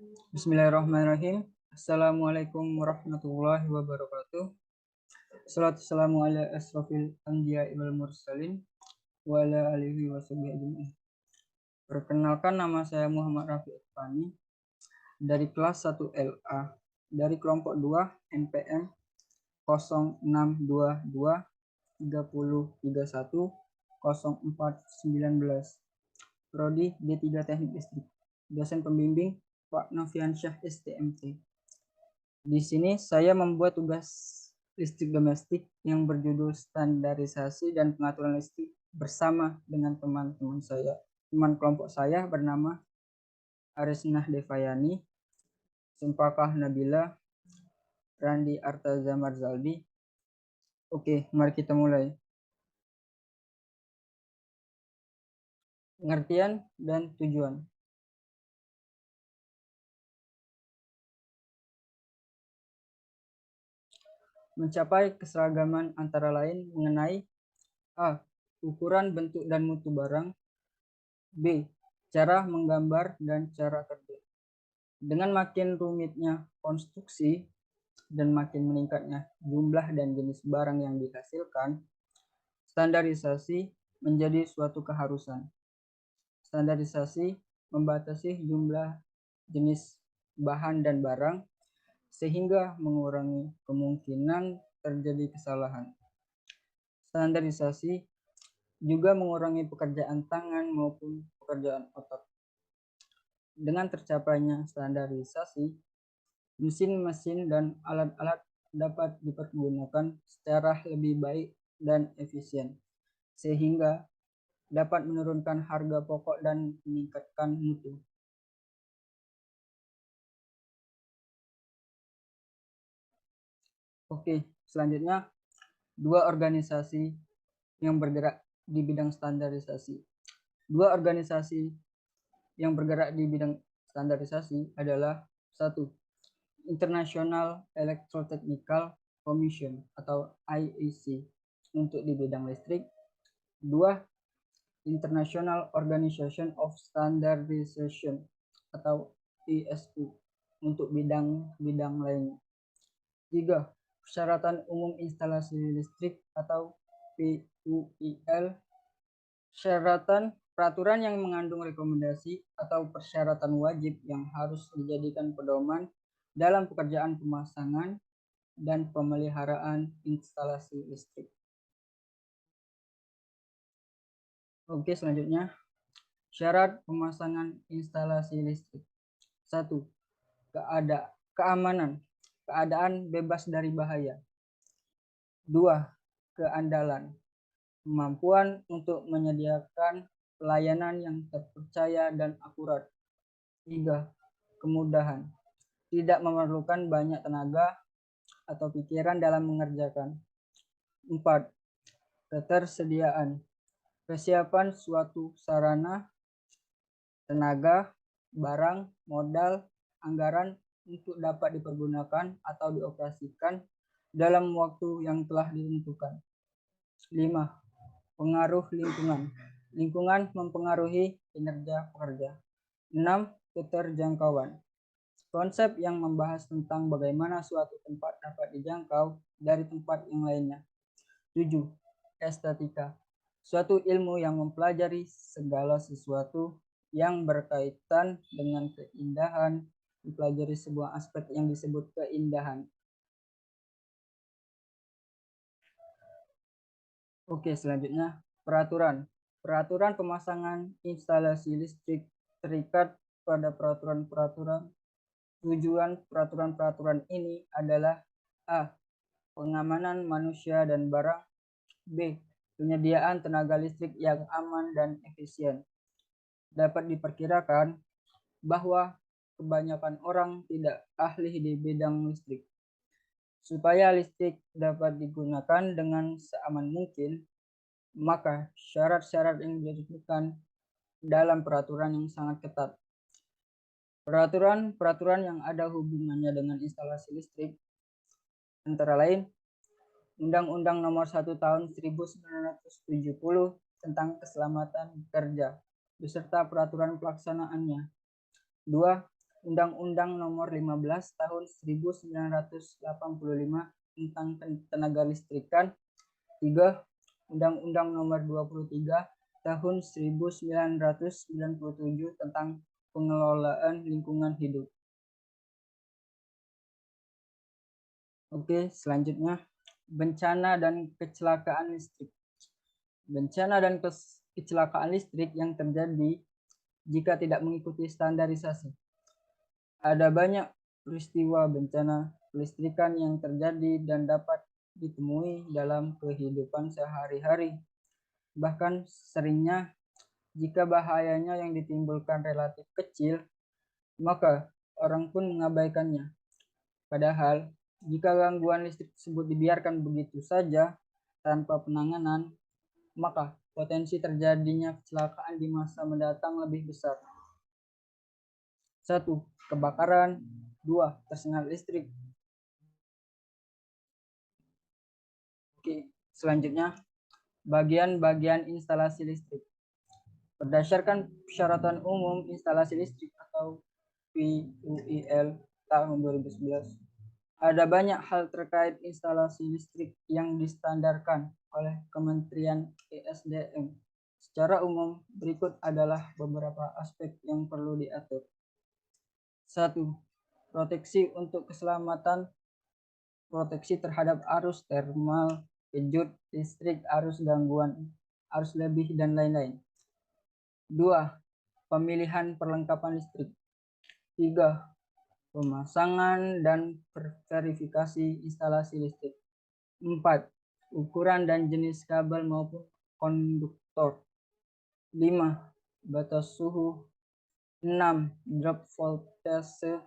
Bismillahirrahmanirrahim. Assalamualaikum warahmatullahi wabarakatuh. Salatu wassalamu ala asrofil anbiya wal mursalin wa ala alihi wa sahbihi ajma'in. Perkenalkan, nama saya Muhammad Rafi Irfani dari kelas 1 LA dari kelompok 2 NPM 0622 3031 0419, Prodi D3 Teknik Listrik. Dosen pembimbing Pak Noviansyah STMT. Di sini saya membuat tugas listrik domestik yang berjudul standarisasi dan pengaturan listrik bersama dengan teman-teman saya. Teman kelompok saya bernama Arisnah Devayani, Sumpakah Nabila, Randi Artaza Marzaldi. Oke, mari kita mulai. Pengertian dan tujuan. Mencapai keseragaman antara lain mengenai A. Ukuran, bentuk, dan mutu barang. B. Cara menggambar dan cara kerja. Dengan makin rumitnya konstruksi dan makin meningkatnya jumlah dan jenis barang yang dihasilkan, standarisasi menjadi suatu keharusan. Standarisasi membatasi jumlah jenis bahan dan barang sehingga mengurangi kemungkinan terjadi kesalahan. Standarisasi juga mengurangi pekerjaan tangan maupun pekerjaan otak. Dengan tercapainya standarisasi, mesin-mesin dan alat-alat dapat dipergunakan secara lebih baik dan efisien, sehingga dapat menurunkan harga pokok dan meningkatkan mutu. Oke, selanjutnya dua organisasi yang bergerak di bidang standarisasi. Dua organisasi yang bergerak di bidang standarisasi adalah: satu, International Electrotechnical Commission atau IEC untuk di bidang listrik. Dua, International Organization of Standardization atau ISU untuk bidang-bidang lainnya. Tiga, Persyaratan Umum Instalasi Listrik atau PUIL. Peraturan yang mengandung rekomendasi atau persyaratan wajib yang harus dijadikan pedoman dalam pekerjaan pemasangan dan pemeliharaan instalasi listrik. Oke, selanjutnya syarat pemasangan instalasi listrik. 1. Keadaan bebas dari bahaya. 2. Keandalan, kemampuan untuk menyediakan pelayanan yang terpercaya dan akurat. 3. Kemudahan, tidak memerlukan banyak tenaga atau pikiran dalam mengerjakan. 4. Ketersediaan, kesiapan suatu sarana, tenaga, barang, modal, anggaran untuk dapat dipergunakan atau dioperasikan dalam waktu yang telah ditentukan. 5. Pengaruh lingkungan. Lingkungan mempengaruhi kinerja pekerja. 6. Keterjangkauan. Konsep yang membahas tentang bagaimana suatu tempat dapat dijangkau dari tempat yang lainnya. 7. Estetika. Suatu ilmu yang mempelajari segala sesuatu yang berkaitan dengan keindahan, mempelajari sebuah aspek yang disebut keindahan. Oke, selanjutnya peraturan. Peraturan pemasangan instalasi listrik terikat pada peraturan-peraturan. Tujuan peraturan-peraturan ini adalah: A. Pengamanan manusia dan barang. B. Penyediaan tenaga listrik yang aman dan efisien. Dapat diperkirakan bahwa kebanyakan orang tidak ahli di bidang listrik. Supaya listrik dapat digunakan dengan seaman mungkin, maka syarat-syarat yang ditentukan dalam peraturan yang sangat ketat. Peraturan yang ada hubungannya dengan instalasi listrik antara lain Undang-Undang Nomor 1 Tahun 1970 tentang Keselamatan Kerja beserta peraturan pelaksanaannya. 2. Undang-Undang Nomor 15 Tahun 1985 tentang tenaga listrikan. 3. Undang-Undang Nomor 23 Tahun 1997 tentang pengelolaan lingkungan hidup. Oke, selanjutnya bencana dan kecelakaan listrik. Bencana dan kecelakaan listrik yang terjadi jika tidak mengikuti standarisasi. Ada banyak peristiwa bencana kelistrikan yang terjadi dan dapat ditemui dalam kehidupan sehari-hari. Bahkan seringnya, jika bahayanya yang ditimbulkan relatif kecil, maka orang pun mengabaikannya. Padahal, jika gangguan listrik tersebut dibiarkan begitu saja tanpa penanganan, maka potensi terjadinya kecelakaan di masa mendatang lebih besar. 1. Kebakaran. 2. Tersengat listrik. Oke, selanjutnya bagian-bagian instalasi listrik. Berdasarkan Persyaratan Umum Instalasi Listrik atau PUIL tahun 2011, ada banyak hal terkait instalasi listrik yang distandarkan oleh Kementerian ESDM. Secara umum, berikut adalah beberapa aspek yang perlu diatur. 1. Proteksi untuk keselamatan, proteksi terhadap arus termal, kejut, listrik, arus gangguan, arus lebih, dan lain-lain. 2. Pemilihan perlengkapan listrik. 3. Pemasangan dan verifikasi instalasi listrik. 4. Ukuran dan jenis kabel maupun konduktor. 5. Batas suhu. 6. Drop voltase.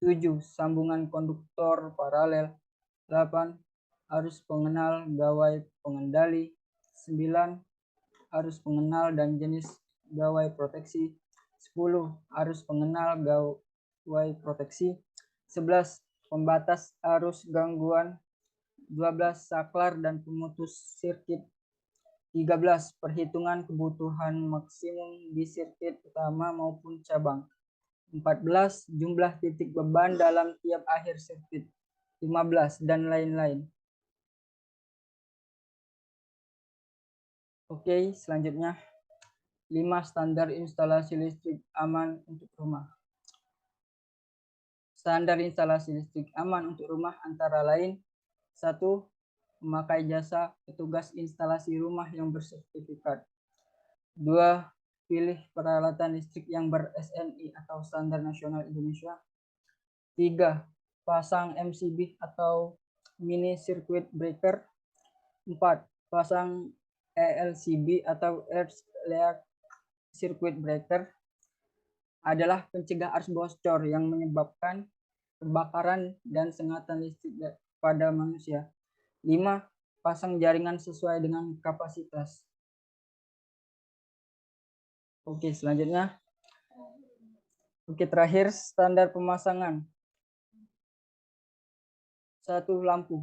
7. Sambungan konduktor paralel. 8. Arus pengenal gawai pengendali. 9. Arus pengenal dan jenis gawai proteksi. 10. Arus pengenal gawai proteksi. 11. Pembatas arus gangguan. 12. Saklar dan pemutus sirkuit. 13. Perhitungan kebutuhan maksimum di sirkuit utama maupun cabang. 14. Jumlah titik beban dalam tiap akhir sirkuit. 15. Dan lain-lain. Oke, selanjutnya 5 standar instalasi listrik aman untuk rumah. Standar instalasi listrik aman untuk rumah antara lain: 1. Memakai jasa petugas instalasi rumah yang bersertifikat. 2. Pilih peralatan listrik yang ber-SNI atau Standar Nasional Indonesia. 3. Pasang MCB atau Mini Circuit Breaker. 4. Pasang ELCB atau Earth Circuit Breaker adalah pencegah arus bocor yang menyebabkan kebakaran dan sengatan listrik pada manusia. 5. Pasang jaringan sesuai dengan kapasitas. Oke, selanjutnya. Oke, terakhir standar pemasangan. 1. Lampu.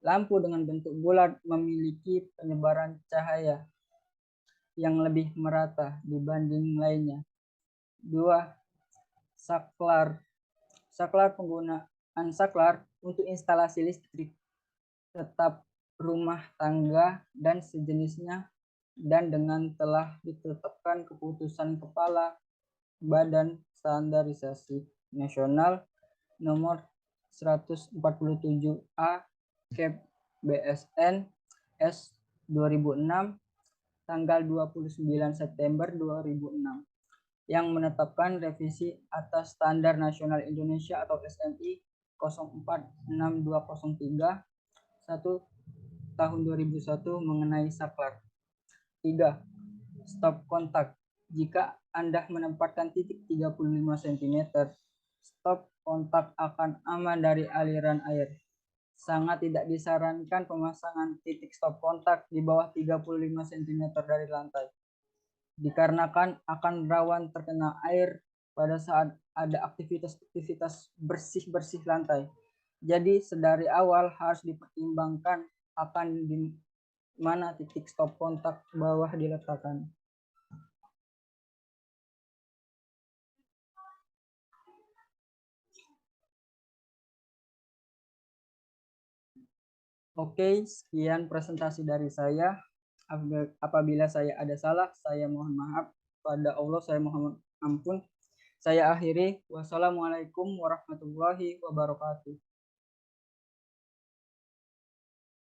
Lampu dengan bentuk bulat memiliki penyebaran cahaya yang lebih merata dibanding lainnya. 2. Saklar. Penggunaan saklar untuk instalasi listrik tetap rumah tangga dan sejenisnya, dan dengan telah ditetapkan keputusan Kepala Badan Standarisasi Nasional nomor 147A Cap BSN S 2006 tanggal 29 September 2006 yang menetapkan revisi atas Standar Nasional Indonesia atau SNI 046203 1 tahun 2001 mengenai saklar. 3. Stop kontak. Jika Anda menempatkan titik 35 cm, stop kontak akan aman dari aliran air. Sangat tidak disarankan pemasangan titik stop kontak di bawah 35 cm dari lantai, dikarenakan akan rawan terkena air pada saat ada aktivitas bersih-bersih lantai. Jadi sedari awal harus dipertimbangkan akan di mana titik stop kontak bawah diletakkan. Oke, sekian presentasi dari saya. Apabila saya ada salah, saya mohon maaf. Pada Allah saya mohon ampun. Saya akhiri. Wassalamualaikum warahmatullahi wabarakatuh.